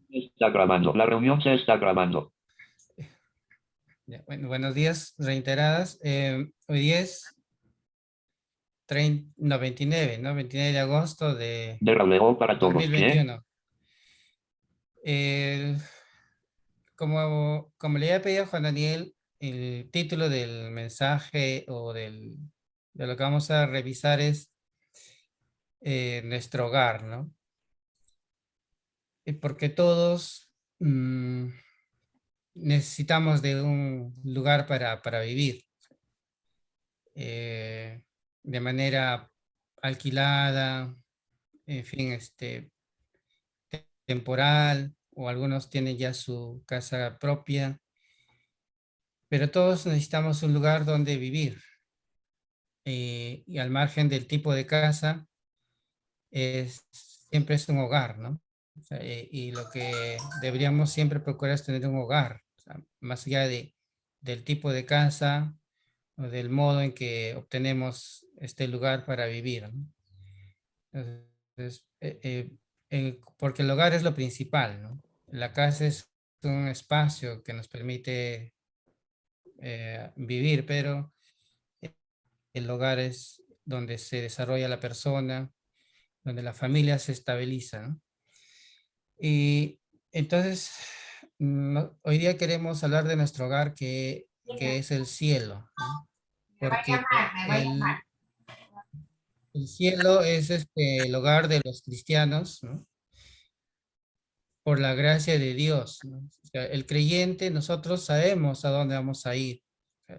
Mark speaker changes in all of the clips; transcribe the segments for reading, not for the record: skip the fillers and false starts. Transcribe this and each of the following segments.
Speaker 1: Está grabando. La reunión se está grabando.
Speaker 2: Ya, bueno, buenos días, reiteradas. Hoy día es 29, ¿no? 29 de agosto de
Speaker 1: De Rauleo para todos. ¿Qué?
Speaker 2: 2021. Eh, como le había pedido a Juan Daniel, el título del mensaje o de lo que vamos a revisar es nuestro hogar, ¿no? Porque todos necesitamos de un lugar para vivir. De manera alquilada, en fin, temporal, o algunos tienen ya su casa propia, pero todos necesitamos un lugar donde vivir. Y al margen del tipo de casa, siempre es un hogar, ¿no? O sea, y lo que deberíamos siempre procurar es tener un hogar, o sea, más allá del tipo de casa o del modo en que obtenemos este lugar para vivir, ¿no? Entonces, porque el hogar es lo principal, ¿no? La casa es un espacio que nos permite vivir, pero el hogar es donde se desarrolla la persona, donde la familia se estabiliza, ¿no? Y entonces, hoy día queremos hablar de nuestro hogar que es el cielo, ¿no? Porque el cielo es el hogar de los cristianos, ¿no? Por la gracia de Dios, ¿no? O sea, el creyente, nosotros sabemos a dónde vamos a ir.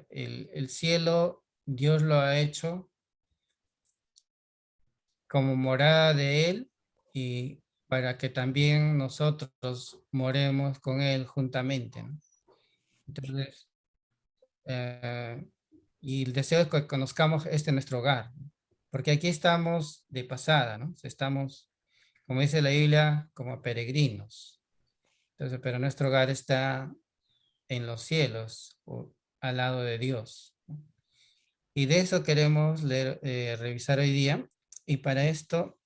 Speaker 2: El cielo, Dios lo ha hecho como morada de Él y para que también nosotros moremos con Él juntamente, ¿no? Entonces, eh, y el deseo es que conozcamos nuestro hogar, ¿no? Porque aquí estamos de pasada, ¿no? Estamos, como dice la Biblia, como peregrinos. Entonces, pero nuestro hogar está en los cielos o al lado de Dios. Y de eso queremos leer, revisar hoy día. Y para esto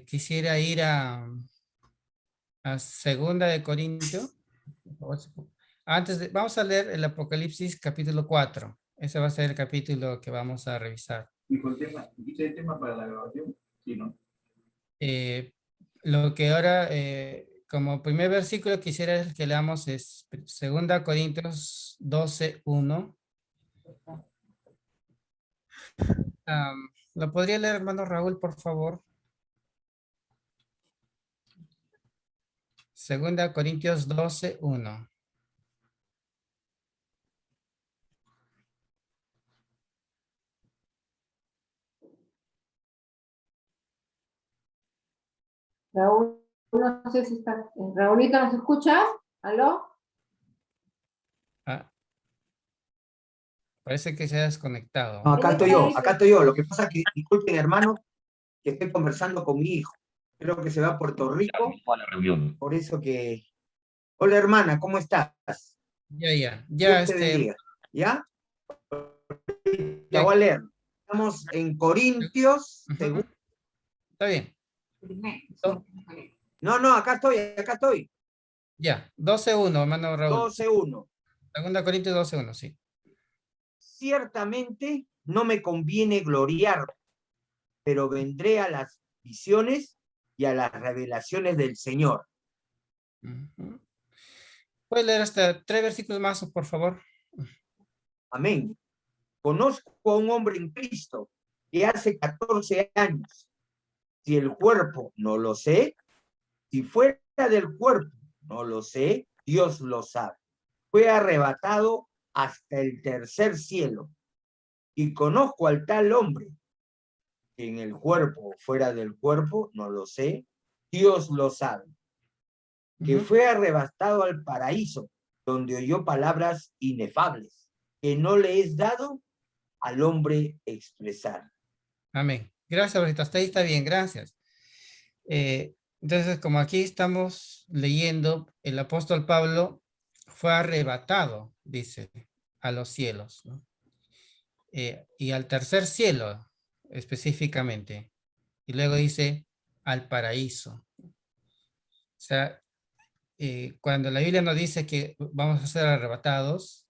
Speaker 2: quisiera ir a Segunda de Corintios. Vamos a leer el Apocalipsis capítulo 4. Ese va a ser el capítulo que vamos a revisar.
Speaker 3: Dijo el tema, ¿dijiste el tema para la grabación? Sí, ¿no?
Speaker 2: Lo que ahora, como primer versículo quisiera que leamos es 2 Corintios 12:1. ¿Lo podría leer, hermano Raúl, por favor? 2 Corintios 12:1.
Speaker 4: Raúl, no sé si está. Raúlito, ¿nos escuchas? ¿Aló?
Speaker 2: Ah, parece que se ha desconectado.
Speaker 3: No, acá estoy yo. Lo que pasa es que, disculpen, hermano, que estoy conversando con mi hijo. Creo que se va a Puerto Rico,
Speaker 1: A la reunión.
Speaker 3: por eso que... Hola, hermana, ¿cómo estás?
Speaker 2: Ya,
Speaker 3: Dios te bendiga. ¿Ya? La voy a leer. Estamos en Corintios,
Speaker 2: Ujú. Está bien.
Speaker 3: No, acá estoy.
Speaker 2: Ya, 12:1, hermano Raúl.
Speaker 3: 12:1.
Speaker 2: 2 Corintios 12:1, sí.
Speaker 3: Ciertamente no me conviene gloriar, pero vendré a las visiones y a las revelaciones del Señor.
Speaker 2: Ujú. ¿Puedes leer hasta 3 versículos más, por favor?
Speaker 3: Amén. Conozco a un hombre en Cristo que hace 14 años. Si el cuerpo no lo sé, si fuera del cuerpo no lo sé, Dios lo sabe. Fue arrebatado hasta el tercer cielo. Y conozco al tal hombre que en el cuerpo o fuera del cuerpo, no lo sé, Dios lo sabe, que
Speaker 2: Ujú.
Speaker 3: fue arrebatado al paraíso, donde oyó palabras inefables, que no le es dado al hombre expresar.
Speaker 2: Amén. Gracias, ahorita hasta ahí está bien, gracias. Entonces, como aquí estamos leyendo, el apóstol Pablo fue arrebatado, dice, a los cielos, ¿no? Y al tercer cielo, específicamente. Y luego dice, al paraíso. O sea, cuando la Biblia nos dice que vamos a ser arrebatados,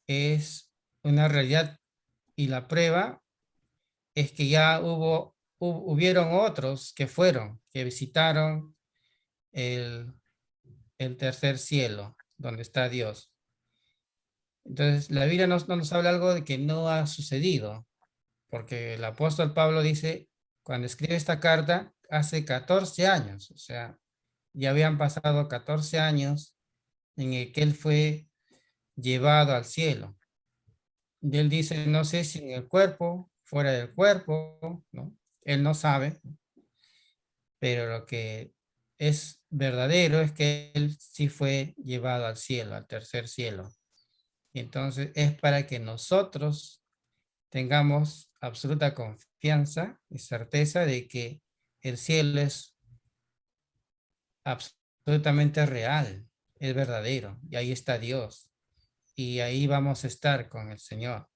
Speaker 2: es una realidad, y la prueba es que ya hubieron otros que fueron, que visitaron el tercer cielo, donde está Dios. Entonces, la Biblia no nos habla algo de que no ha sucedido, porque el apóstol Pablo dice, cuando escribe esta carta, hace 14 años, o sea, ya habían pasado 14 años en el que él fue llevado al cielo. Y él dice, no sé si en el cuerpo, fuera del cuerpo, ¿no? Él no sabe, pero lo que es verdadero es que él sí fue llevado al cielo, al tercer cielo. Entonces es para que nosotros tengamos absoluta confianza y certeza de que el cielo es absolutamente real, es verdadero, y ahí está Dios, y ahí vamos a estar con el Señor.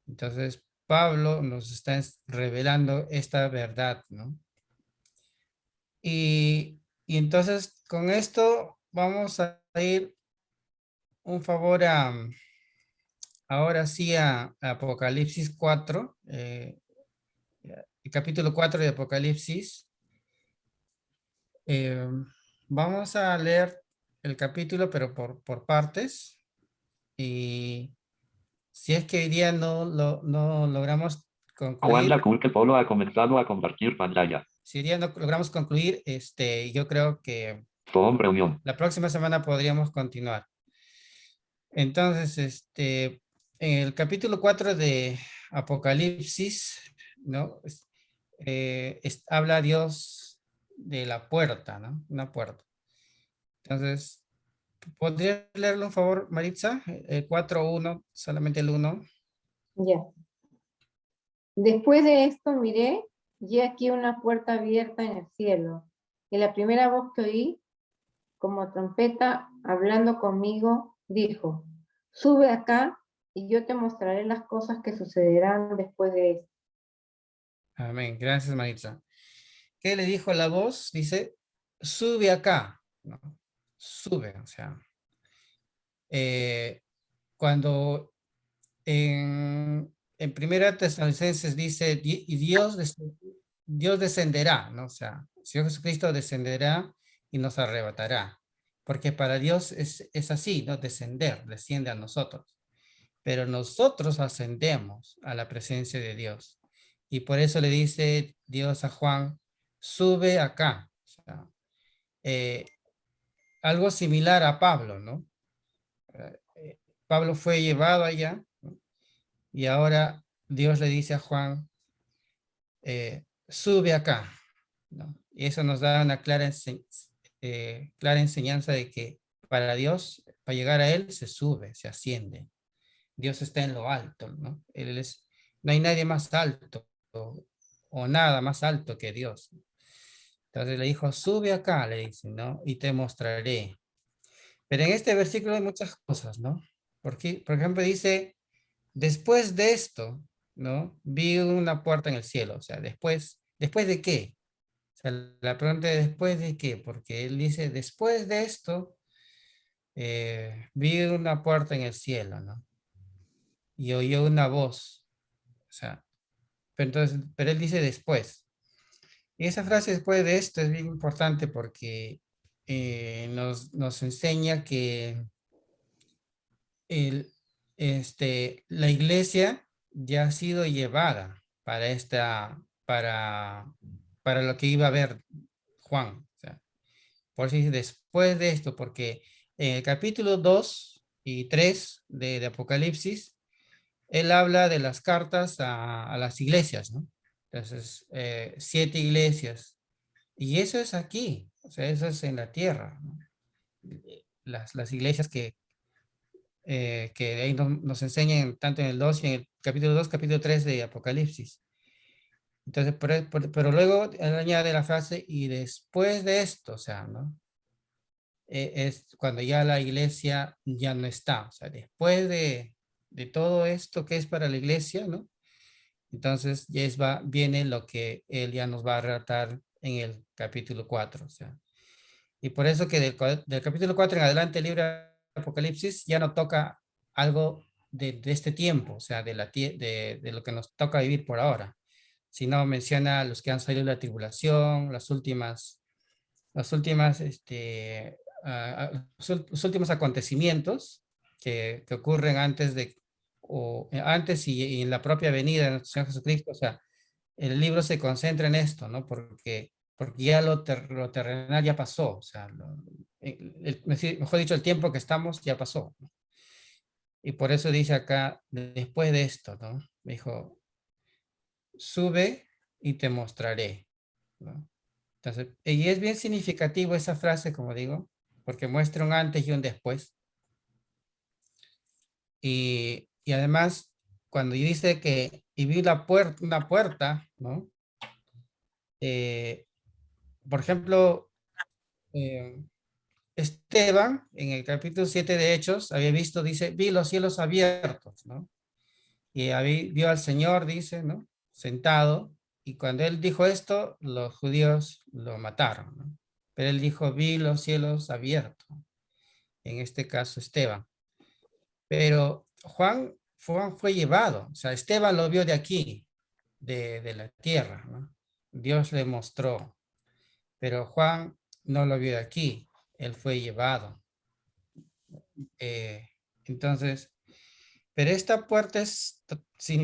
Speaker 2: Entonces, Pablo nos está revelando esta verdad, ¿no? Y entonces, con esto vamos a ir un favor ahora sí a Apocalipsis 4, el capítulo 4 de Apocalipsis. Eh, Vamos a leer el capítulo, pero por partes. Y si es que hoy día no logramos
Speaker 1: Juan
Speaker 2: concluir,
Speaker 1: Lacurque Polo ha comenzado a compartir pantalla.
Speaker 2: si hoy día no logramos concluir, yo creo que
Speaker 1: Zoom reunión.
Speaker 2: la próxima semana podríamos continuar. Entonces, en el capítulo 4 de Apocalipsis, ¿no? Habla Dios de la puerta, ¿no? Una puerta. Entonces, ¿podría leerlo, un favor, Maritza? 4:1, solamente el 1.
Speaker 4: Ya. Después de esto miré, y aquí una puerta abierta en el cielo. Y la primera voz que oí, como trompeta, hablando conmigo, dijo, sube acá y yo te mostraré las cosas que sucederán después de esto.
Speaker 2: Amén. Gracias, Maritza. ¿Qué le dijo la voz? Dice, sube acá. ¿No? Sube, o sea. Cuando en Primera Tesalonicenses dice, y Dios descenderá, ¿no? O sea, Señor Jesucristo descenderá y nos arrebatará. Porque para Dios es así, ¿no? Desciende a nosotros. Pero nosotros ascendemos a la presencia de Dios. Y por eso le dice Dios a Juan, sube acá. O sea, algo similar a Pablo, ¿no? Pablo fue llevado allá, ¿no? Y ahora Dios le dice a Juan, sube acá, ¿no? Y eso nos da una clara enseñanza de que para Dios, para llegar a Él, se sube, se asciende. Dios está en lo alto, ¿no? No hay nadie más alto o nada más alto que Dios. Entonces le dijo, sube acá, le dice, ¿no? Y te mostraré. Pero en este versículo hay muchas cosas, ¿no? Porque, por ejemplo, dice, después de esto, ¿no? Vi una puerta en el cielo. O sea, ¿después de qué? O sea, la pregunta es, ¿después de qué? Porque él dice, después de esto, vi una puerta en el cielo, ¿no? Y oyó una voz. O sea, pero él dice después. Y esa frase después de esto es bien importante porque nos enseña que la iglesia ya ha sido llevada para lo que iba a ver Juan. O sea, por si después de esto, porque en el capítulo 2 y 3 de Apocalipsis, él habla de las cartas a las iglesias, ¿no? Entonces, 7 iglesias. Y eso es aquí, o sea, eso es en la tierra, ¿no? Las iglesias que ahí nos enseñan tanto en el 2 y en el capítulo 2, capítulo 3 de Apocalipsis. Entonces, pero luego él añade la frase, y después de esto, o sea, ¿no? Es cuando ya la iglesia ya no está, o sea, después de todo esto que es para la iglesia, ¿no? Entonces ya viene lo que él ya nos va a relatar en el capítulo 4. O sea, y por eso que del capítulo 4 en adelante el libro de Apocalipsis ya no toca algo de este tiempo, o sea, de lo que nos toca vivir por ahora, sino menciona a los que han salido de la tribulación, los últimos los últimos acontecimientos que ocurren antes antes y en la propia venida de nuestro Señor Jesucristo. O sea, el libro se concentra en esto, ¿no? Porque ya lo terrenal ya pasó, o sea, mejor dicho, el tiempo que estamos ya pasó, ¿no? Y por eso dice acá, después de esto, ¿no? Dijo, sube y te mostraré, ¿no? Entonces, y es bien significativo esa frase, como digo, porque muestra un antes y un después. Y además, cuando dice que, y vi una puerta, ¿no? Por ejemplo, Esteban, en el capítulo 7 de Hechos, había visto, dice, vi los cielos abiertos, ¿no? Y vio al Señor, dice, ¿no? Sentado. Y cuando él dijo esto, los judíos lo mataron, ¿no? Pero él dijo, vi los cielos abiertos. En este caso, Esteban. Pero Juan fue llevado. O sea, Esteban lo vio de aquí, de la tierra, ¿no? Dios le mostró. Pero Juan no lo vio de aquí. Él fue llevado. Entonces, pero esta puerta es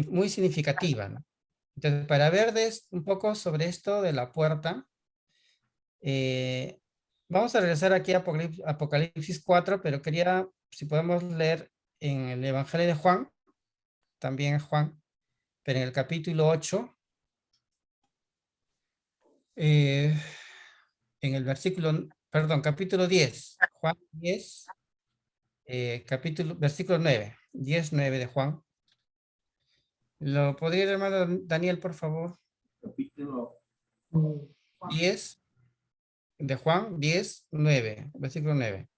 Speaker 2: muy significativa, ¿no? Entonces, para ver un poco sobre esto de la puerta, vamos a regresar aquí a Apocalipsis 4, pero quería, si podemos leer en el Evangelio de Juan, también Juan, pero en el capítulo 8, en el capítulo 10, Juan 10, versículo 9, 10, 9 de Juan. ¿Lo podría leer, hermano Daniel, por favor?
Speaker 5: Capítulo
Speaker 2: 10 de Juan 10, 9, versículo 9.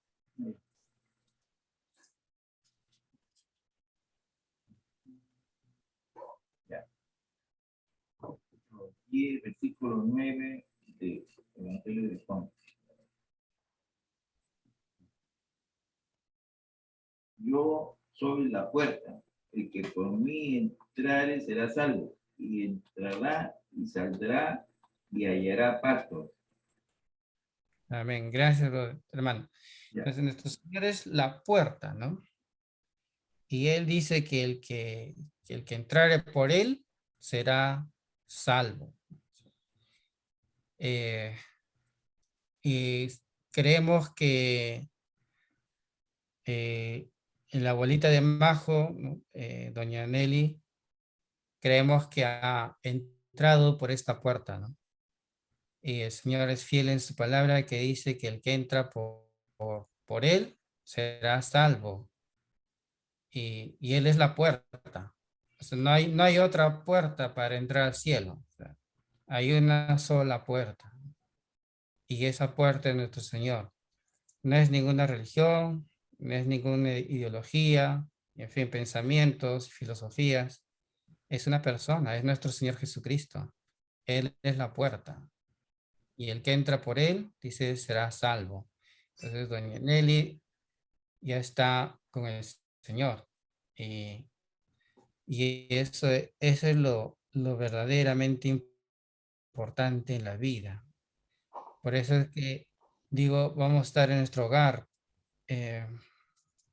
Speaker 5: Ya. 10, versículo 9 de Evangelio de Juan. Yo soy la puerta, el que por mí entrare será salvo, y entrará y saldrá y hallará pasto.
Speaker 2: Amén. Gracias, hermano.
Speaker 5: Ya.
Speaker 2: Entonces, nuestro Señor es la puerta, ¿no? Y Él dice que el que entrare por Él será salvo. Y creemos que en la abuelita de Majo, ¿no? Doña Nelly, creemos que ha entrado por esta puerta, ¿no? Y el Señor es fiel en su palabra que dice que el que entra por Él será salvo. Y Él es la puerta. O sea, no hay otra puerta para entrar al cielo. O sea, hay una sola puerta. Y esa puerta es nuestro Señor. No es ninguna religión, no es ninguna ideología, en fin, pensamientos, filosofías. Es una persona, es nuestro Señor Jesucristo. Él es la puerta. Y el que entra por Él, dice, será salvo. Entonces, doña Nelly ya está con el Señor. Y eso es lo verdaderamente importante en la vida. Por eso es que digo, vamos a estar en nuestro hogar. El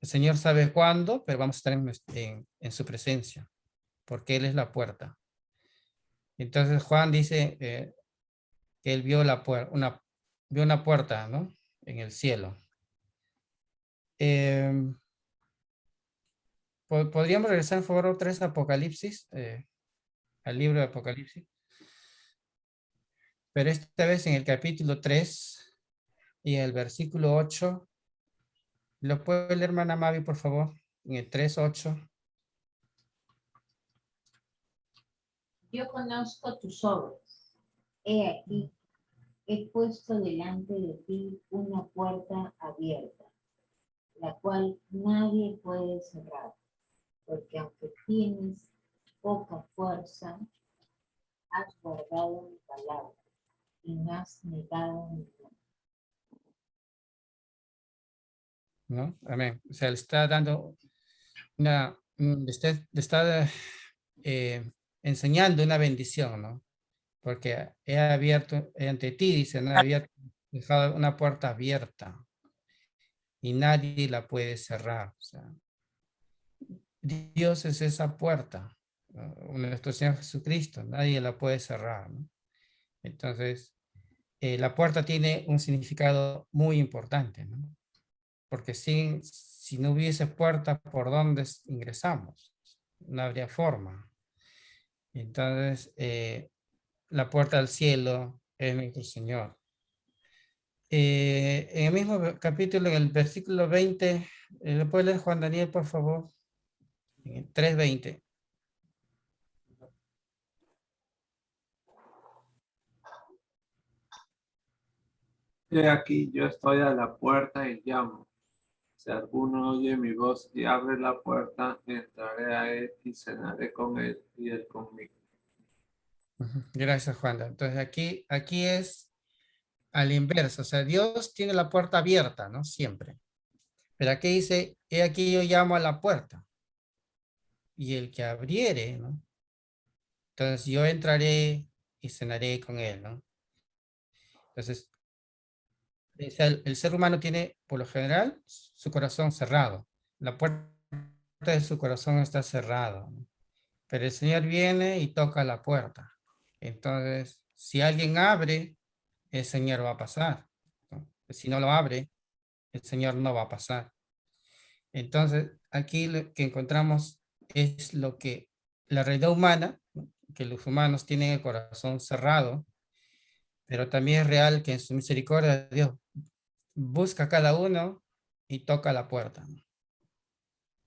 Speaker 2: Señor sabe cuándo, pero vamos a estar en su presencia, porque Él es la puerta. Entonces Juan dice que él vio vio una puerta, ¿no? En el cielo. ¿Podríamos regresar, por favor, otra vez a Apocalipsis? Al libro de Apocalipsis. Pero esta vez en el capítulo 3 y el versículo 8. ¿Lo puede leer, hermana Mavi, por favor? En el 3:8.
Speaker 6: Yo conozco tus obras. He aquí, he puesto delante de ti una puerta abierta, la cual nadie puede cerrar, porque aunque tienes poca fuerza, has guardado mi palabra y no has negado mi nombre.
Speaker 2: ¿No? Amén. O sea, le está dando le está enseñando una bendición, ¿no? Porque he abierto ante ti, dice, no había dejado una puerta abierta y nadie la puede cerrar. O sea, Dios es esa puerta, ¿no? Nuestro Señor Jesucristo, nadie la puede cerrar, ¿no? Entonces, la puerta tiene un significado muy importante, ¿no? Porque si no hubiese puerta, ¿por dónde ingresamos? No habría forma. Entonces, la puerta al cielo es nuestro Señor. En el mismo capítulo, en el versículo 20, ¿lo puede leer Juan Daniel, por favor? En el 3:20.
Speaker 7: He aquí, yo estoy a la puerta y llamo. Si alguno oye mi voz y abre la puerta, entraré a él y cenaré con él y él conmigo.
Speaker 2: Gracias, Juan. Entonces, aquí es al inverso. O sea, Dios tiene la puerta abierta, ¿no? Siempre. Pero aquí dice, he aquí yo llamo a la puerta. Y el que abriere, ¿no? Entonces, yo entraré y cenaré con él, ¿no? Entonces, el ser humano tiene, por lo general, su corazón cerrado. La puerta de su corazón está cerrada, ¿no? Pero el Señor viene y toca la puerta. Entonces, si alguien abre, el Señor va a pasar, ¿no? Si no lo abre, el Señor no va a pasar. Entonces, aquí lo que encontramos es lo que la realidad humana, ¿no? Que los humanos tienen el corazón cerrado, pero también es real que en su misericordia Dios busca a cada uno y toca la puerta, ¿no?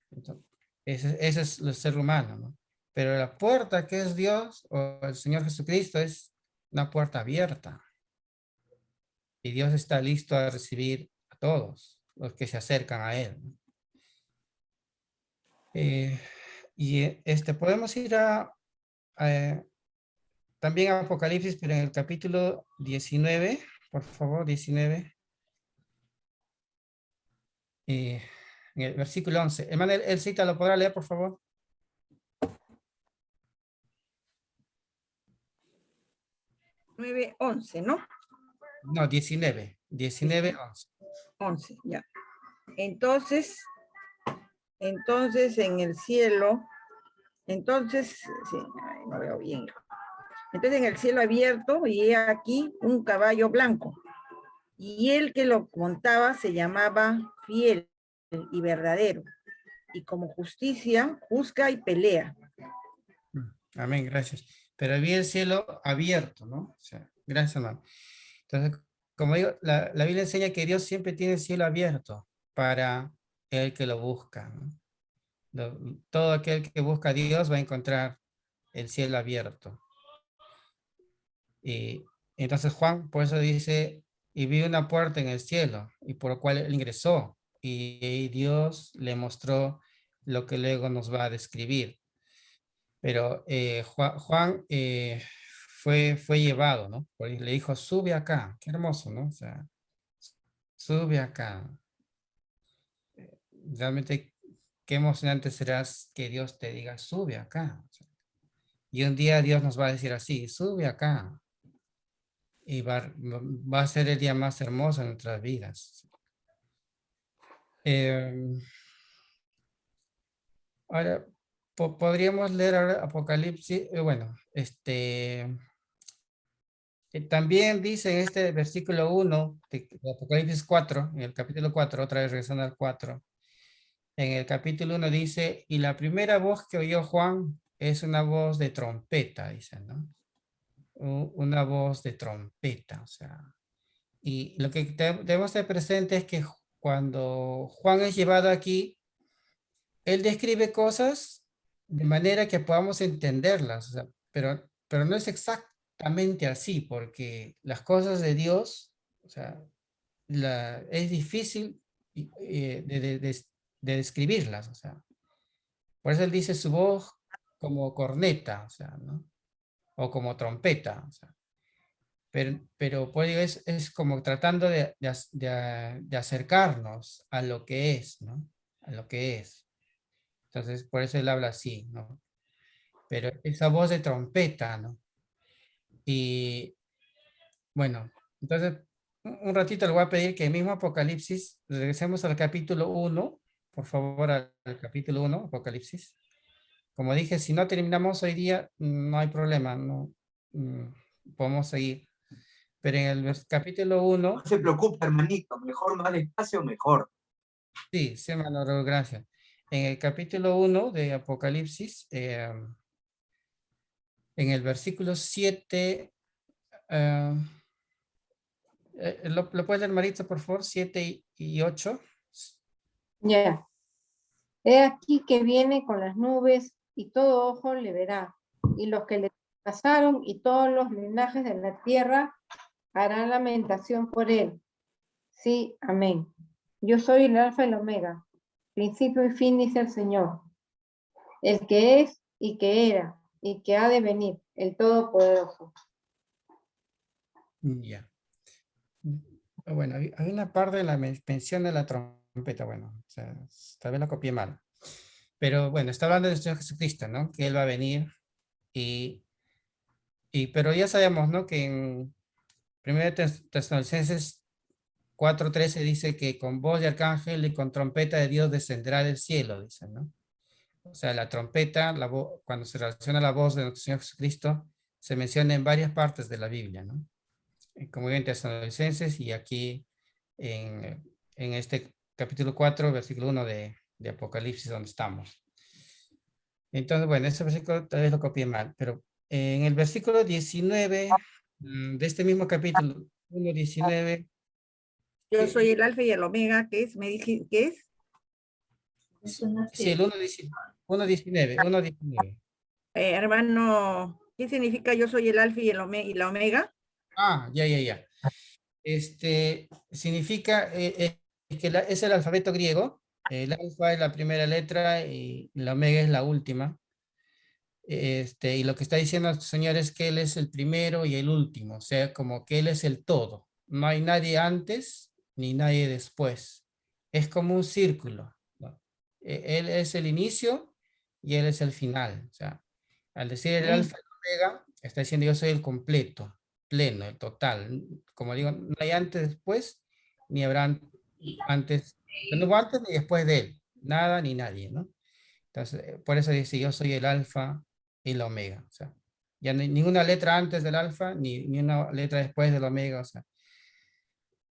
Speaker 2: Entonces, ese es el ser humano, ¿no? Pero la puerta que es Dios o el Señor Jesucristo es una puerta abierta. Y Dios está listo a recibir a todos los que se acercan a Él, ¿no? Podemos ir también a Apocalipsis, pero en el capítulo 19, por favor, 19. En el versículo 11. Hermano, el cita, ¿lo podrá leer, por favor?
Speaker 8: 9:11, ¿no?
Speaker 2: No, 19. 19, 11.
Speaker 8: 11, ya. Entonces en el cielo, entonces, sí, ay, no veo bien. Entonces en el cielo abierto, y he aquí un caballo blanco, y el que lo montaba se llamaba Fiel y Verdadero, y como justicia juzga y pelea.
Speaker 2: Amén, gracias. Pero había el cielo abierto, ¿no? O sea, gracias, hermano. Entonces, como digo, la Biblia enseña que Dios siempre tiene el cielo abierto para el que lo busca, ¿no? Todo aquel que busca a Dios va a encontrar el cielo abierto. Y entonces Juan, por eso dice, y vi una puerta en el cielo, y por lo cual él ingresó, y Dios le mostró lo que luego nos va a describir. Pero Juan fue llevado, ¿no? Porque le dijo, sube acá. Qué hermoso, ¿no? O sea, sube acá. Realmente, qué emocionante serás que Dios te diga, sube acá. O sea, y un día Dios nos va a decir así, sube acá. Y va a ser el día más hermoso en nuestras vidas. Ahora, podríamos leer ahora Apocalipsis, bueno, también dice en este versículo 1 de Apocalipsis 4, en el capítulo 4, otra vez regresando al 4, en el capítulo 1 dice, y la primera voz que oyó Juan es una voz de trompeta, dice, ¿no? Una voz de trompeta, o sea, y lo que debemos tener presente es que cuando Juan es llevado aquí, él describe cosas de manera que podamos entenderlas, o sea, pero no es exactamente así, porque las cosas de Dios, o sea, es difícil de describirlas, o sea, por eso él dice su voz como corneta, o sea, ¿no? O como trompeta, o sea. pero pues, es como tratando de acercarnos a lo que es, ¿no? A lo que es. Entonces, por eso él habla así, ¿no? Pero esa voz de trompeta, ¿no? Y bueno, entonces, un ratito le voy a pedir que el mismo Apocalipsis, regresemos al capítulo 1, por favor, al capítulo 1, Apocalipsis. Como dije, si no terminamos hoy día, no hay problema, no podemos seguir. Pero en el capítulo 1,
Speaker 3: No se preocupe, hermanito, mejor más despacio, mejor.
Speaker 2: sí, sí, hermano Raúl, gracias. En el capítulo 1 de Apocalipsis, en el versículo 7, ¿lo puede leer, Maritza, por favor? 7 y 8.
Speaker 4: Ya. He aquí que viene con las nubes y todo ojo le verá, y los que le pasaron y todos los linajes de la tierra harán lamentación por él. Sí, amén. Yo soy el alfa y el omega, principio y fin, dice el Señor, el que es y que era y que ha de venir, el Todopoderoso.
Speaker 2: Ya. Bueno, hay una parte de la mención de la trompeta, bueno, o sea, tal vez la copié mal. Pero bueno, está hablando del Señor Jesucristo, ¿no? Que Él va a venir pero ya sabemos, ¿no? Que en 1 Tesalonicenses 4:13 dice que con voz de arcángel y con trompeta de Dios descenderá del cielo, dice, ¿no? O sea, la trompeta, cuando se relaciona la voz de nuestro Señor Jesucristo, se menciona en varias partes de la Biblia, ¿no? Como en Tesalonicenses y aquí en este capítulo 4, versículo 1 de Apocalipsis, donde estamos. Entonces, bueno, ese versículo tal vez lo copié mal, pero en el versículo 19 de este mismo capítulo, 1:19.
Speaker 8: Yo soy el alfa y el omega, ¿qué es? ¿Me dije qué es?
Speaker 2: Sí, el 1:19.
Speaker 8: Hermano, ¿qué significa yo soy el alfa y el omega y la omega?
Speaker 2: Ah, ya. Significa que es el alfabeto griego. El alfa es la primera letra y la omega es la última. Y lo que está diciendo el Señor es que Él es el primero y el último, o sea, como que Él es el todo. No hay nadie antes ni nadie después. Es como un círculo, ¿no? Él es el inicio y Él es el final. O sea, al decir el alfa y el omega, está diciendo yo soy el completo, pleno, el total. Como digo, no hay antes, después, ni habrá antes, no hubo antes ni después de Él. Nada ni nadie, ¿no? Entonces, por eso dice, yo soy el alfa y la omega. O sea, ya no hay ninguna letra antes del alfa, ni una letra después del omega. O sea,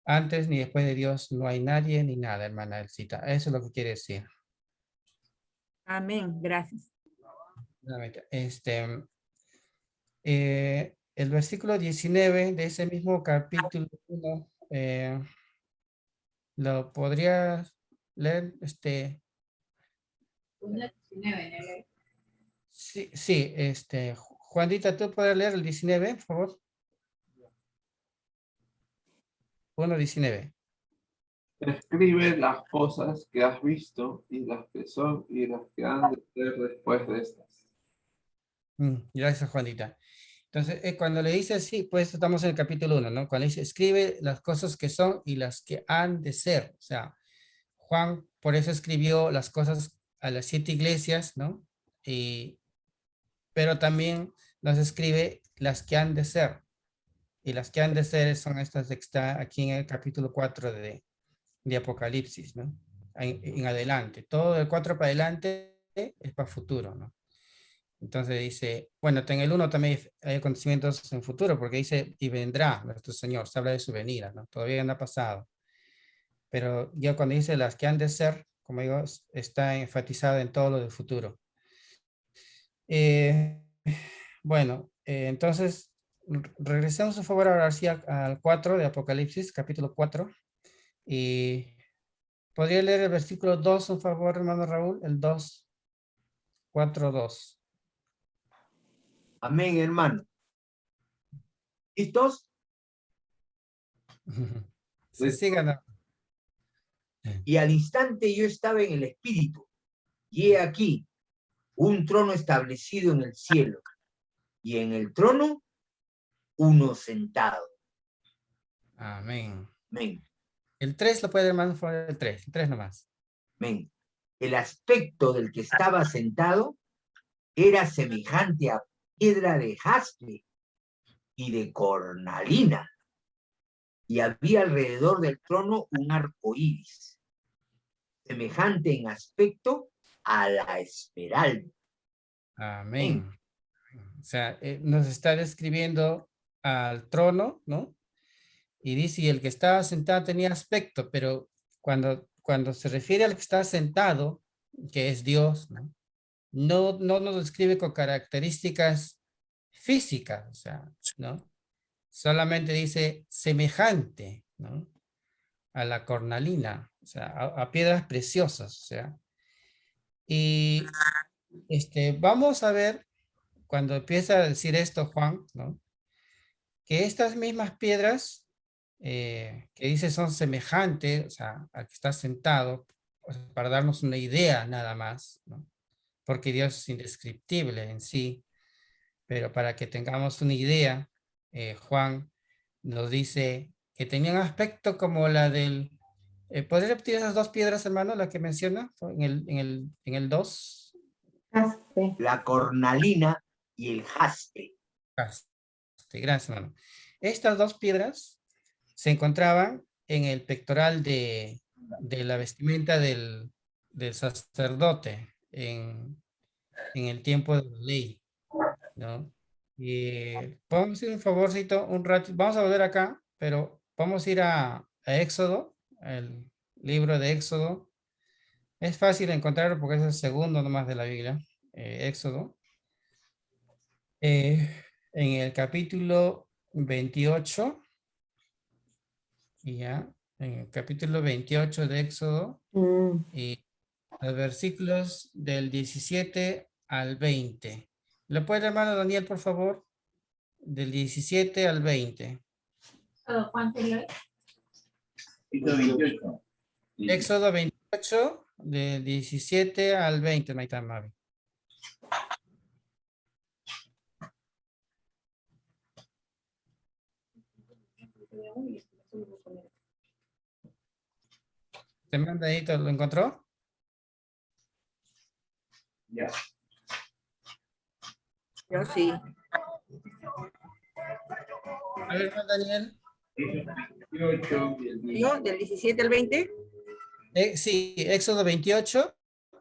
Speaker 2: antes ni después de Dios no hay nadie ni nada, hermana Elcita. Eso es lo que quiere decir.
Speaker 8: Amén, gracias.
Speaker 2: Nuevamente, el versículo 19 de ese mismo capítulo 1, ¿lo podría leer?
Speaker 6: 1:19,
Speaker 2: Sí, Juanita, ¿tú puedes leer el 19, por favor? 1:19.
Speaker 7: Escribe las cosas que has visto y las que son y las que han de ser después de estas.
Speaker 2: Gracias, Juanita. Entonces, cuando le dice así, pues estamos en el capítulo 1, ¿no? Cuando dice, escribe las cosas que son y las que han de ser. O sea, Juan por eso escribió las cosas a las 7 iglesias, ¿no? Pero también nos escribe las que han de ser. Y las que han de ser son estas que está aquí en el capítulo 4 de Apocalipsis, ¿no? En adelante. Todo el 4 para adelante es para futuro, ¿no? Entonces dice, bueno, en el 1 también hay acontecimientos en futuro, porque dice, y vendrá nuestro Señor, se habla de su venida, ¿no? Todavía no ha pasado. Pero ya cuando dice las que han de ser, como digo, está enfatizado en todo lo del futuro. Bueno, entonces, regresemos por favor ahora sí al 4 de Apocalipsis, capítulo 4. Y ¿podría leer el versículo 2, por favor, hermano Raúl? El 2, 4:2.
Speaker 3: Amén, hermano. ¿Listos?
Speaker 2: Sí, sigan.
Speaker 3: Y al instante yo estaba en el espíritu, y he aquí un trono establecido en el cielo, y en el trono uno sentado.
Speaker 2: Amén.
Speaker 3: Amén.
Speaker 2: El 3 lo puede hermano, por el 3 nomás.
Speaker 3: Amén. El aspecto del que estaba sentado era semejante a piedra de jaspe y de cornalina, y había alrededor del trono un arco iris, semejante en aspecto a la esmeralda.
Speaker 2: Amén. O sea, nos está describiendo al trono, ¿no? Y dice, y el que estaba sentado tenía aspecto, pero cuando se refiere al que está sentado, que es Dios, ¿no? No nos describe con características físicas, o sea, ¿no? Solamente dice semejante, ¿no? A la cornalina, o sea, a piedras preciosas, o sea. Y vamos a ver, cuando empieza a decir esto Juan, ¿no? Que estas mismas piedras que dice son semejantes, o sea, al que está sentado, o sea, para darnos una idea nada más, ¿no? Porque Dios es indescriptible en sí, pero para que tengamos una idea, Juan nos dice que tenían aspecto como la del... ¿Podrías repetir esas dos piedras, hermano, la que menciona en el 2?
Speaker 4: Jaspe.
Speaker 3: La cornalina y el jaspe.
Speaker 2: Gracias, hermano. Estas dos piedras se encontraban en el pectoral de la vestimenta del sacerdote en el tiempo de la ley, ¿no? Y vamos a ir un favorcito, un rato, vamos a volver acá, pero vamos a ir a Éxodo, el libro de Éxodo. Es fácil encontrarlo porque es el segundo nomás de la Biblia, Éxodo. En el capítulo 28, ya, en el capítulo 28 de Éxodo, y los versículos del 17 al 20. ¿Lo puede, hermano Daniel, por favor? Del 17 al 20.
Speaker 6: ¿Cuánto le?
Speaker 5: 28.
Speaker 2: Éxodo 28, del 17 al 20, Maitán Mavi. ¿Te manda ahí? ¿Lo encontró?
Speaker 5: Ya.
Speaker 8: Yo sí.
Speaker 2: A ver, Daniel.
Speaker 5: 28
Speaker 8: ¿Yo? ¿Del 17 al 20?
Speaker 2: Sí, Éxodo 28,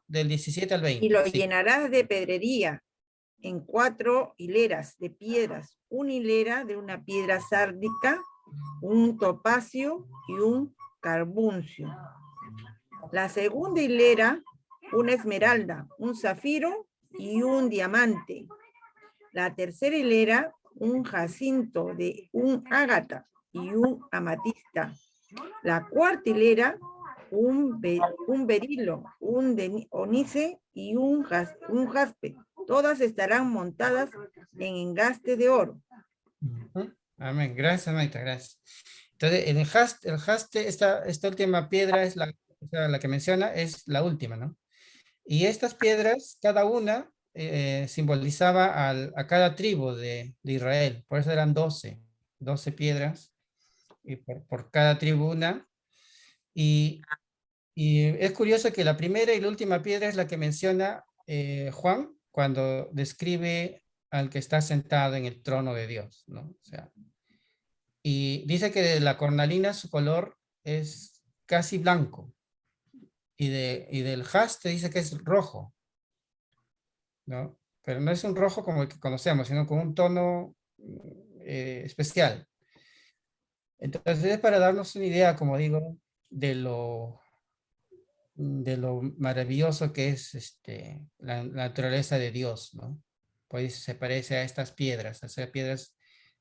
Speaker 2: del 17 al 20.
Speaker 8: Y lo
Speaker 2: sí.
Speaker 8: llenarás de pedrería en 4 hileras de piedras. Una hilera de una piedra sárdica, un topacio y un carbuncio. La segunda hilera, una esmeralda, un zafiro y un diamante. La tercera hilera, un jacinto de un ágata y un amatista. La cuarta hilera, un berilo, un onice y un jaspe. Todas estarán montadas en engaste de oro.
Speaker 2: Amén. Gracias, Maita, gracias. Entonces, el jaste, esta última piedra es la que menciona, es la última, ¿no? Y estas piedras, cada una simbolizaba a cada tribu de Israel. Por eso eran 12 piedras, y por cada tribu una. Y es curioso que la primera y la última piedra es la que menciona Juan cuando describe al que está sentado en el trono de Dios, ¿no? O sea, y dice que de la cornalina su color es casi blanco. Y del jaspe dice que es rojo, ¿no? Pero no es un rojo como el que conocemos, sino con un tono especial. Entonces es para darnos una idea, como digo, de lo maravilloso que es la naturaleza de Dios, ¿no? Pues se parece a estas piedras, a esas piedras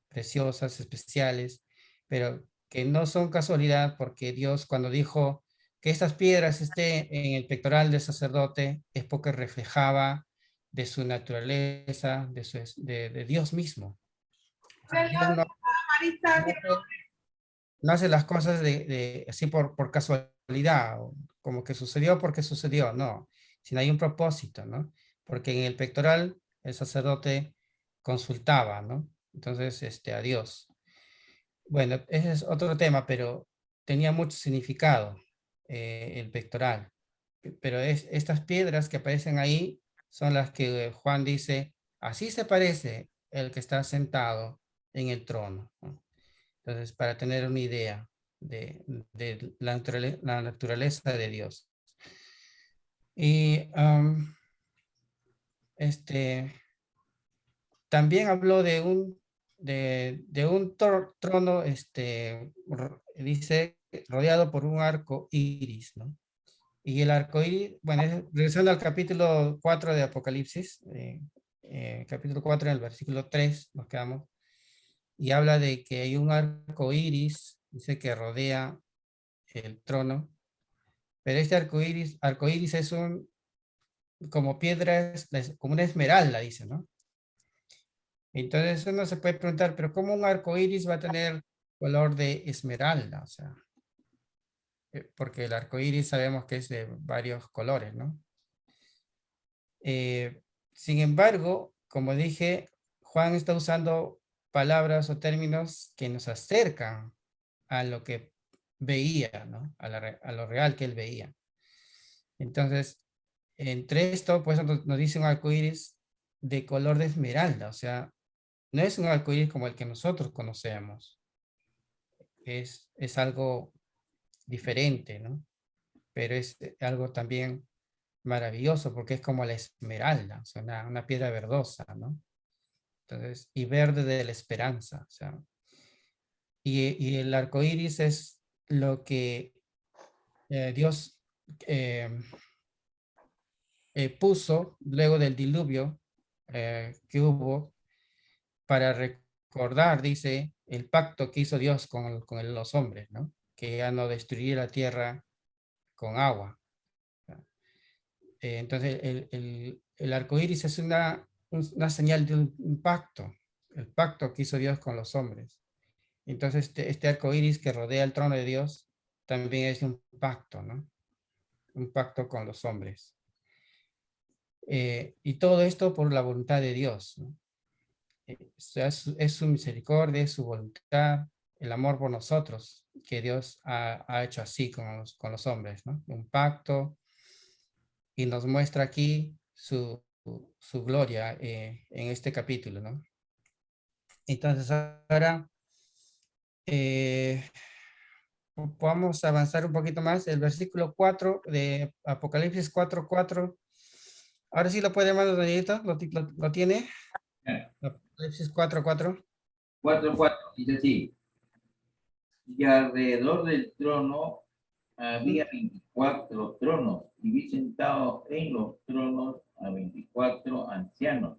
Speaker 2: preciosas, especiales, pero que no son casualidad, porque Dios cuando dijo que estas piedras estén en el pectoral del sacerdote es porque reflejaba de su naturaleza, de Dios mismo. O sea, Dios no hace las cosas así por casualidad, o como que sucedió porque sucedió, no, sino hay un propósito, ¿no? Porque en el pectoral el sacerdote consultaba, ¿no? Entonces, a Dios. Bueno, ese es otro tema, pero tenía mucho significado el pectoral. Pero estas piedras que aparecen ahí son las que Juan dice, así se parece el que está sentado en el trono, ¿no? Entonces, para tener una idea de la naturaleza de Dios. Y también habló de un trono, dice, rodeado por un arco iris, ¿no? Y el arco iris, bueno, regresando al capítulo 4 de Apocalipsis, capítulo 4 en el versículo 3 nos quedamos, y habla de que hay un arco iris, dice que rodea el trono, pero este arco iris es como piedra, como una esmeralda, dice, ¿no? Entonces uno se puede preguntar, pero ¿cómo un arco iris va a tener color de esmeralda? O sea, porque el arco iris sabemos que es de varios colores, ¿no? Sin embargo, como dije, Juan está usando palabras o términos que nos acercan a lo que veía, ¿no? A lo real que él veía. Entonces, entre esto, pues nos dice un arco iris de color de esmeralda, o sea, no es un arco iris como el que nosotros conocemos. Es algo diferente, ¿no? Pero es algo también maravilloso porque es como la esmeralda, o sea, una piedra verdosa, ¿no? Entonces, y verde de la esperanza, o sea. Y el arco iris es lo que Dios puso luego del diluvio que hubo para recordar, dice, el pacto que hizo Dios con los hombres, ¿no? Que ya no destruiría la tierra con agua. Entonces, el arco iris es una señal de un pacto, el pacto que hizo Dios con los hombres. Entonces, este arco iris que rodea el trono de Dios también es un pacto, ¿no? Un pacto con los hombres. Y todo esto por la voluntad de Dios, ¿no? Es su misericordia, es su voluntad, el amor por nosotros, que Dios ha hecho así con los hombres, ¿no? Un pacto, y nos muestra aquí su gloria en este capítulo, ¿no? Entonces ahora vamos a avanzar un poquito más. El versículo 4 de Apocalipsis 4:4. Ahora sí lo puede llamar, Danielito, ¿lo tiene? Apocalipsis 4:4.
Speaker 5: 4:4, dice así. Y alrededor del trono había 24 tronos, y vi sentados en los tronos a 24 ancianos,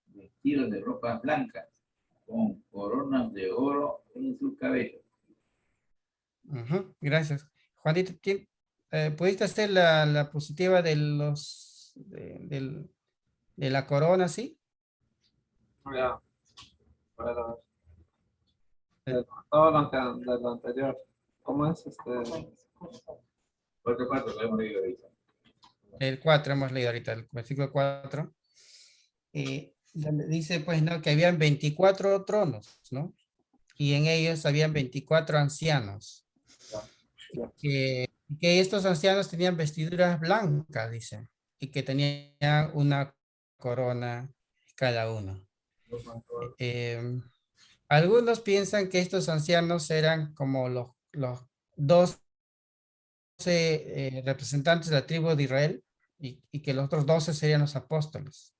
Speaker 5: vestidos de ropas blancas, con coronas de oro en sus cabezas.
Speaker 2: Gracias. Juanito, ¿pudiste hacer la positiva de de la corona, sí?
Speaker 7: Ya, pero todo lo de lo anterior. ¿Cómo es
Speaker 5: 4:4, lo hemos leído ahorita.
Speaker 2: El 4 hemos leído ahorita, el versículo 4. Donde dice, pues, ¿no? Que habían 24 tronos, ¿no? Y en ellos habían 24 ancianos. Que estos ancianos tenían vestiduras blancas, dice, y que tenían una corona cada uno. Algunos piensan que estos ancianos eran como los 12 representantes de la tribu de Israel y que los otros 12 serían los apóstoles.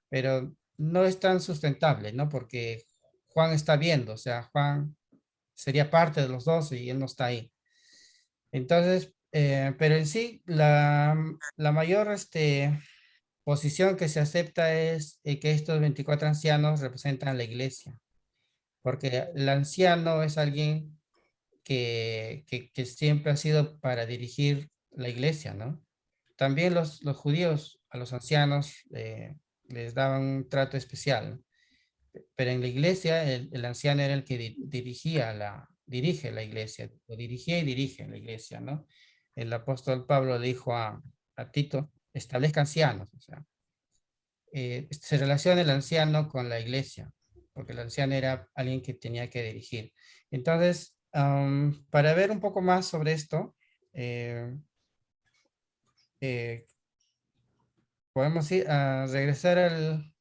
Speaker 2: Pero no es tan sustentable, ¿no? Porque Juan está viendo, o sea, Juan sería parte de los 12 y él no está ahí. Entonces, pero en sí, la mayor posición que se acepta es que estos 24 ancianos representan la iglesia, porque el anciano es alguien que siempre ha sido para dirigir la iglesia, ¿no? También los judíos a los ancianos les daban un trato especial, ¿no? Pero en la iglesia el anciano era el que dirige la iglesia, o dirigía y dirige la iglesia, ¿no? El apóstol Pablo le dijo a Tito, establezca ancianos, o sea, se relaciona el anciano con la iglesia, porque el anciano era alguien que tenía que dirigir. Entonces, para ver un poco más sobre esto, podemos ir a regresar al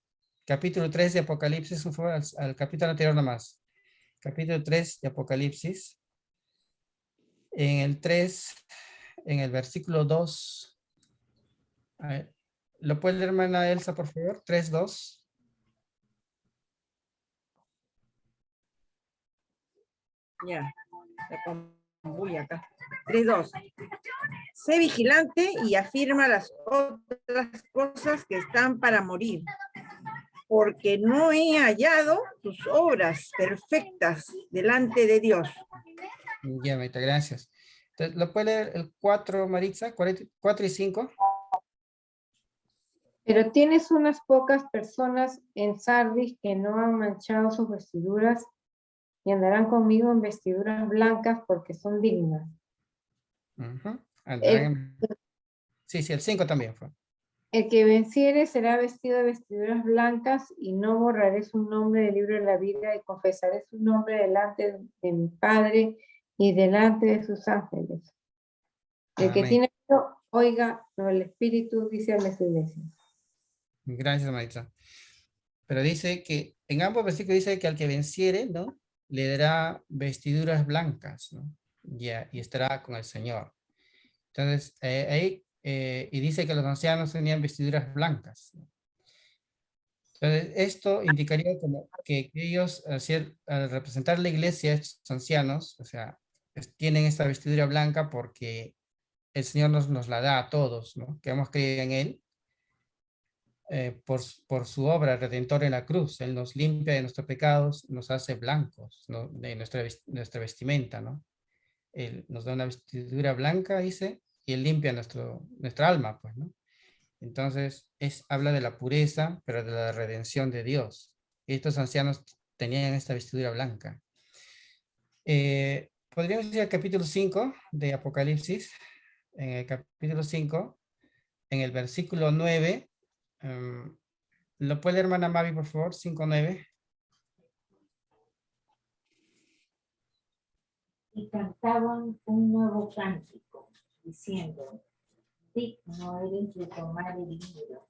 Speaker 2: capítulo 3 de Apocalipsis, un favor, al capítulo anterior nomás. Capítulo 3 de Apocalipsis. En el 3, en el versículo 2. A ver, ¿lo puede leer, hermana Elsa, por favor? 3:2.
Speaker 8: Ya, la voy acá. 3:2. Sé vigilante y afirma las otras cosas que están para morir, porque no he hallado tus obras perfectas delante de Dios.
Speaker 2: Ya, Maita, gracias. Entonces, ¿lo puede leer el 4, Maritza? 4 y 5.
Speaker 4: Pero tienes unas pocas personas en Sardis que no han manchado sus vestiduras y andarán conmigo en vestiduras blancas porque son dignas.
Speaker 2: Sí, el 5 también fue.
Speaker 4: El que venciere será vestido de vestiduras blancas y no borraré su nombre del libro de la vida y confesaré su nombre delante de mi Padre y delante de sus ángeles. El que
Speaker 2: Amén.
Speaker 4: tiene oído, oiga lo que el Espíritu dice a las iglesias.
Speaker 2: Gracias, Maritza. Pero dice que, en ambos versículos dice que al que venciere, ¿no? Le dará vestiduras blancas, ¿no? Ya, y estará con el Señor. Entonces, ahí, y dice que los ancianos tenían vestiduras blancas, ¿no? Entonces, esto indicaría como que ellos, al representar la iglesia, estos ancianos, o sea, tienen esta vestidura blanca porque el Señor nos la da a todos, ¿no? Que hemos creído en Él, por su obra redentora en la cruz. Él nos limpia de nuestros pecados, nos hace blancos, ¿no? De nuestra vestimenta, ¿no? Él nos da una vestidura blanca, dice, y Él limpia nuestra alma, pues, ¿no? Entonces, habla de la pureza, pero de la redención de Dios. Y estos ancianos tenían esta vestidura blanca. Podríamos ir al capítulo 5 de Apocalipsis. En el capítulo 5, en el versículo 9, ¿lo puede leer, hermana Mavi, por favor? 5:9.
Speaker 6: Y cantaban un nuevo cántico, diciendo: digno eres de tomar el libro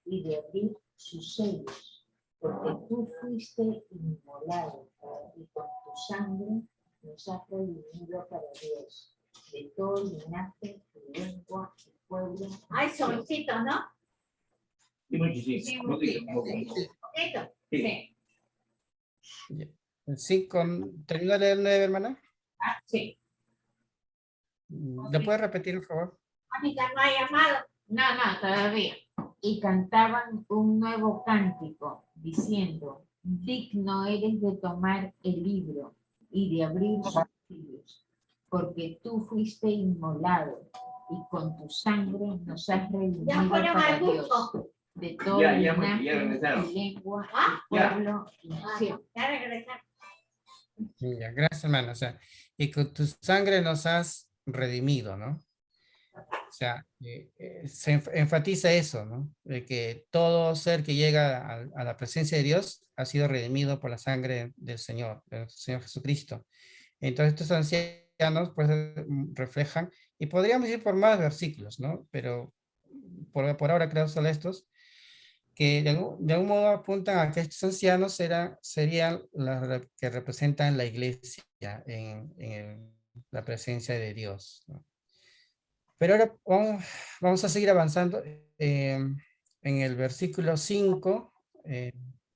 Speaker 6: y de abrir sus sellos, porque tú fuiste inmolado y con tu sangre nos has redimido para Dios, de todo linaje, y lengua, y pueblo. Ay, solcito, ¿no?
Speaker 5: Sí, muchísimo.
Speaker 6: Sí,
Speaker 5: Poquito,
Speaker 6: muchísimo.
Speaker 5: poquito.
Speaker 6: Poquito.
Speaker 5: Sí.
Speaker 6: Sí.
Speaker 2: El 5, ¿terminó de leer el 9, hermana?
Speaker 6: Sí.
Speaker 2: ¿Lo puede repetir, por favor?
Speaker 6: Mónica, no ha llamado. No, todavía. Y cantaban un nuevo cántico, diciendo: digno eres de tomar el libro y de abrir sus sellos, porque tú fuiste inmolado y con tu sangre nos has redimido para Dios, de todo linaje, y lengua, y pueblo, y nación. Ya regresaron.
Speaker 2: Ya, gracias, hermana. O sea, y con tu sangre nos has redimido, ¿no? O sea, se enfatiza eso, ¿no? De que todo ser que llega a la presencia de Dios ha sido redimido por la sangre del Señor, del Señor Jesucristo. Entonces, estos ancianos, pues, reflejan, y podríamos ir por más versículos, ¿no? Pero por ahora creo solo estos, que de algún modo apuntan a que estos ancianos serían los que representan la iglesia en la presencia de Dios, ¿no? Pero ahora vamos a seguir avanzando en el versículo 5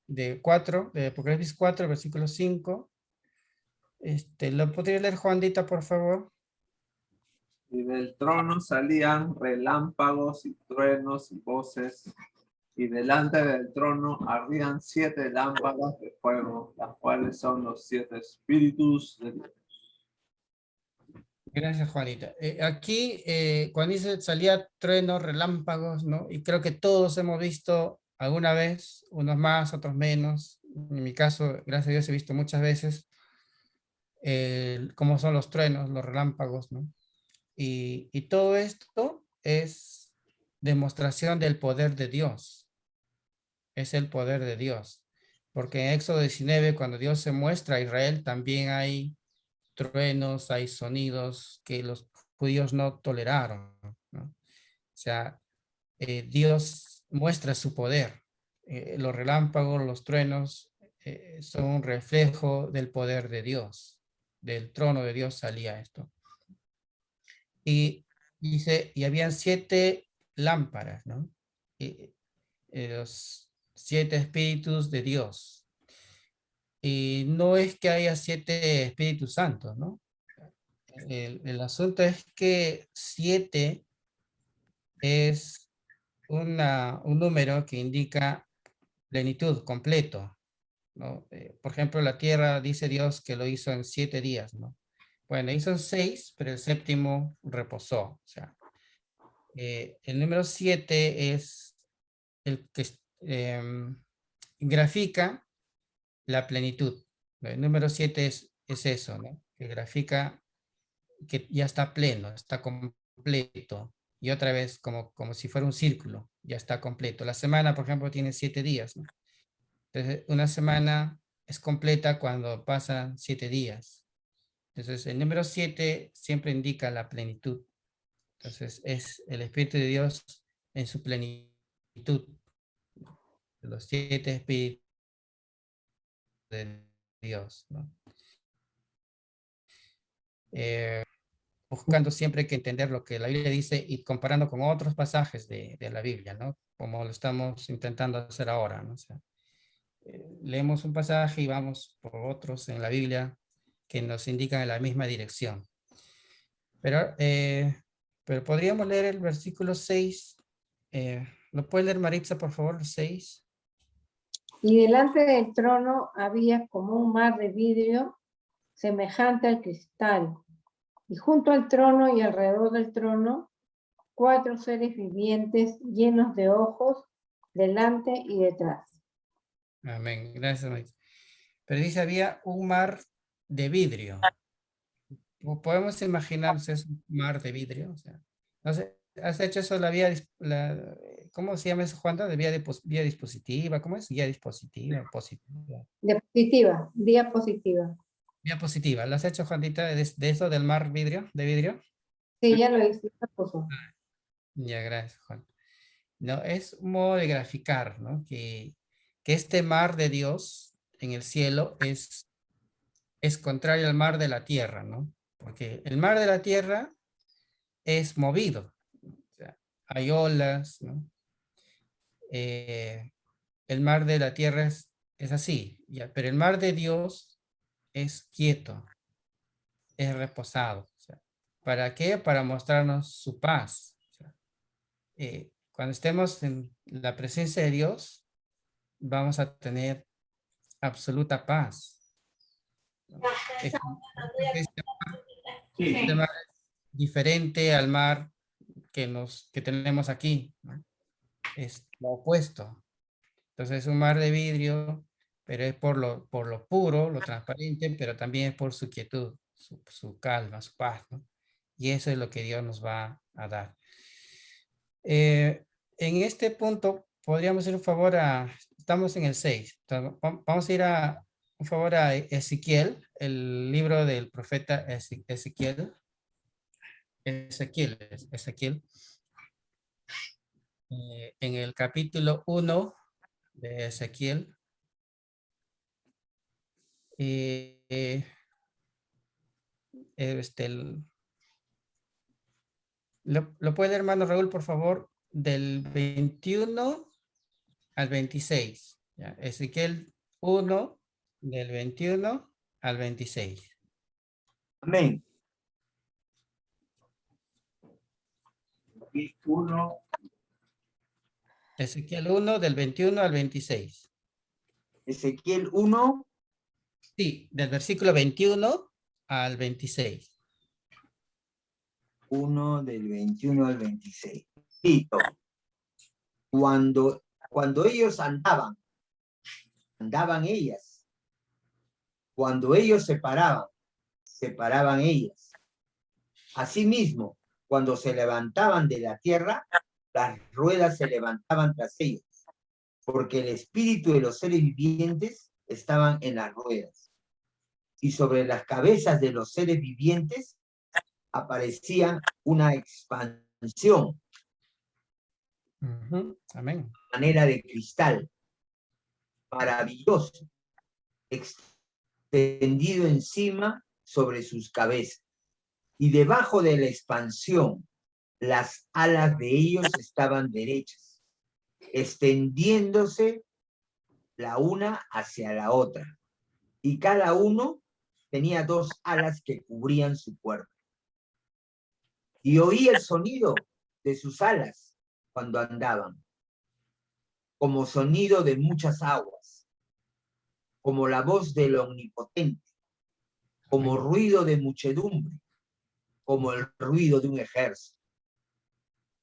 Speaker 2: de Apocalipsis 4, versículo 5. ¿Lo podría leer, Juanita, por favor?
Speaker 7: Y del trono salían relámpagos y truenos y voces, y delante del trono ardían 7 lámparas de fuego, las cuales son los 7 espíritus de Dios.
Speaker 2: Gracias, Juanita. Aquí, cuando dice salía truenos, relámpagos, ¿no? Y creo que todos hemos visto alguna vez, unos más, otros menos. En mi caso, gracias a Dios, he visto muchas veces cómo son los truenos, los relámpagos, ¿no? Y todo esto es demostración del poder de Dios. Es el poder de Dios. Porque en Éxodo 19, cuando Dios se muestra a Israel, también hay truenos, hay sonidos que los judíos no toleraron, ¿no? O sea, Dios muestra su poder. Los relámpagos, los truenos son un reflejo del poder de Dios. Del trono de Dios salía esto. Y dice, y habían 7 lámparas, ¿no? Los 7 espíritus de Dios. Y no es que haya 7 espíritus santos, ¿no? El asunto es que 7 es un número que indica plenitud, completo, ¿no? Por ejemplo, la tierra, dice Dios que lo hizo en 7 días, ¿no? Bueno, hizo en 6, pero el séptimo reposó. O sea, el número 7 es el que grafica la plenitud. El número 7 es eso, ¿no? Que grafica que ya está pleno, está completo. Y otra vez como si fuera un círculo, ya está completo. La semana, por ejemplo, tiene 7 días, ¿no? Entonces, una semana es completa cuando pasan 7 días. Entonces, el número 7 siempre indica la plenitud. Entonces, es el Espíritu de Dios en su plenitud. Los 7 espíritus de Dios, ¿no? Buscando siempre que entender lo que la Biblia dice y comparando con otros pasajes de la Biblia, ¿no? Como lo estamos intentando hacer ahora, ¿no? O sea, leemos un pasaje y vamos por otros en la Biblia que nos indican en la misma dirección. Pero podríamos leer el versículo 6. ¿Lo puede leer Maritza, por favor, el 6?
Speaker 4: Y delante del trono había como un mar de vidrio semejante al cristal. Y junto al trono y alrededor del trono, 4 seres vivientes llenos de ojos, delante y detrás.
Speaker 2: Amén. Gracias, Maritza. Pero dice, había un mar de vidrio. ¿Podemos imaginarse un mar de vidrio? O sea, no sé, ¿has hecho eso ¿cómo se llama eso, Juanda? ¿De vía dispositiva? ¿Cómo es? Guía dispositiva, positiva.
Speaker 4: Diapositiva, diapositiva.
Speaker 2: Vía positiva. ¿Lo has hecho, Juanita, de eso del mar de vidrio?
Speaker 4: Sí, ya lo hice. Ya puso.
Speaker 2: Ya, gracias, Juan. No, es un modo de graficar, ¿no? Que este mar de Dios en el cielo es contrario al mar de la tierra, ¿no? Porque el mar de la tierra es movido. O sea, hay olas, ¿no? El mar de la tierra es así, ¿ya? Pero el mar de Dios es quieto, es reposado. O sea, ¿para qué? Para mostrarnos su paz. O sea, cuando estemos en la presencia de Dios, vamos a tener absoluta paz. Este mar es diferente al mar que tenemos aquí, ¿no? Es lo opuesto. Entonces es un mar de vidrio, pero es por lo puro, lo transparente, pero también es por su quietud, su calma, su paz, ¿no? Y eso es lo que Dios nos va a dar. En este punto, podríamos ir un favor estamos en el 6. Entonces, vamos a ir un favor a Ezequiel, el libro del profeta Ezequiel. Ezequiel. En el capítulo 1 de Ezequiel. ¿Lo puede leer, hermano Raúl, por favor? Del 21 al 26. ¿Ya? Ezequiel 1, del 21 al 26.
Speaker 3: Amén.
Speaker 2: Ezequiel 1, del 21 al 26.
Speaker 3: Ezequiel 1.
Speaker 2: Sí, del versículo 21 al 26.
Speaker 3: 1 del 21 al 26. Repito, cuando ellos andaban ellas. Cuando ellos se paraban ellas. Asimismo, cuando se levantaban de la tierra, las ruedas se levantaban tras ellos. porque el espíritu de los seres vivientes estaban en las ruedas. Y sobre las cabezas de los seres vivientes aparecía una expansión,
Speaker 2: Amén.
Speaker 3: manera de cristal, maravilloso, extendido encima sobre sus cabezas. Y debajo de la expansión, las alas de ellos estaban derechas, extendiéndose la una hacia la otra. Y cada uno tenía 2 alas que cubrían su cuerpo. Y oí el sonido de sus alas cuando andaban, como sonido de muchas aguas, como la voz del Omnipotente, como ruido de muchedumbre, como el ruido de un ejército.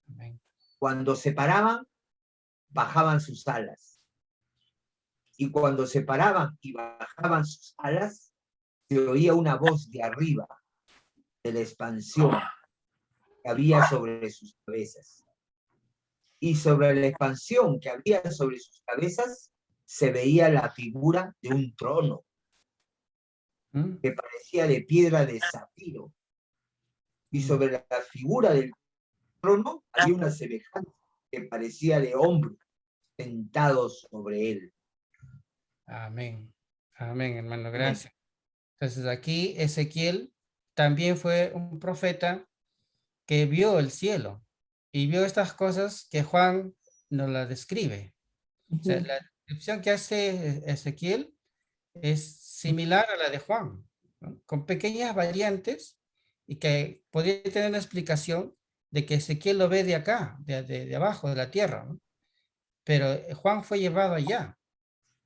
Speaker 2: Amén.
Speaker 3: Cuando se paraban, bajaban sus alas. Y cuando se paraban y bajaban sus alas, se oía una voz de arriba, de la expansión que había sobre sus cabezas. Y sobre la expansión que había sobre sus cabezas, se veía la figura de un trono que parecía de piedra de zafiro. Y sobre la figura del trono había una semejanza que parecía de hombre sentado sobre él.
Speaker 2: Amén. Amén, hermano, gracias. Entonces aquí Ezequiel también fue un profeta que vio el cielo y vio estas cosas que Juan nos las describe. O sea, la descripción que hace Ezequiel es similar a la de Juan, ¿no? Con pequeñas variantes y que podría tener una explicación de que Ezequiel lo ve de acá, de abajo, de la tierra, ¿no? Pero Juan fue llevado allá,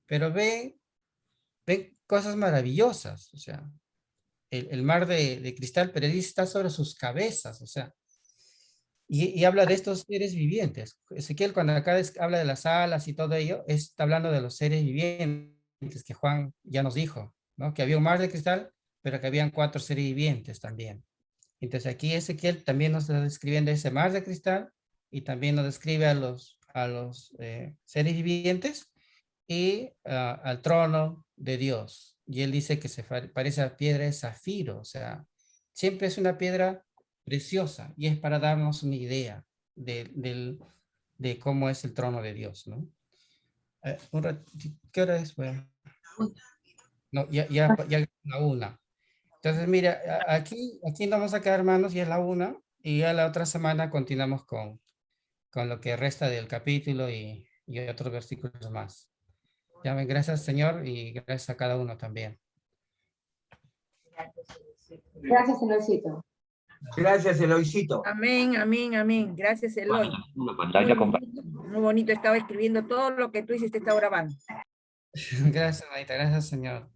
Speaker 2: pero ve cosas maravillosas, o sea, el mar de cristal, pero dice está sobre sus cabezas, o sea, y habla de estos seres vivientes. Ezequiel cuando acá habla de las alas y todo ello, está hablando de los seres vivientes que Juan ya nos dijo, ¿no? Que había un mar de cristal, pero que habían 4 seres vivientes también. Entonces aquí Ezequiel también nos está describiendo ese mar de cristal y también nos describe a los seres vivientes y al trono de Dios. Y él dice que se parece a piedra de zafiro, o sea, siempre es una piedra preciosa y es para darnos una idea de cómo es el trono de Dios, ¿no? ¿Qué hora es? Bueno, no, ya la 1. Entonces, mira, aquí nos vamos a quedar, hermanos, ya es la 1 y ya la otra semana continuamos con lo que resta del capítulo y otros versículos más. Llamen, gracias, Señor, y gracias a cada uno también.
Speaker 4: Gracias, Eloycito.
Speaker 3: Gracias, Eloycito.
Speaker 8: Amén, amén, amén. Gracias, Eloy.
Speaker 1: La pantalla compartida.
Speaker 8: Muy bonito, estaba escribiendo todo lo que tú hiciste, está grabando.
Speaker 2: Gracias, Maita, gracias, Señor.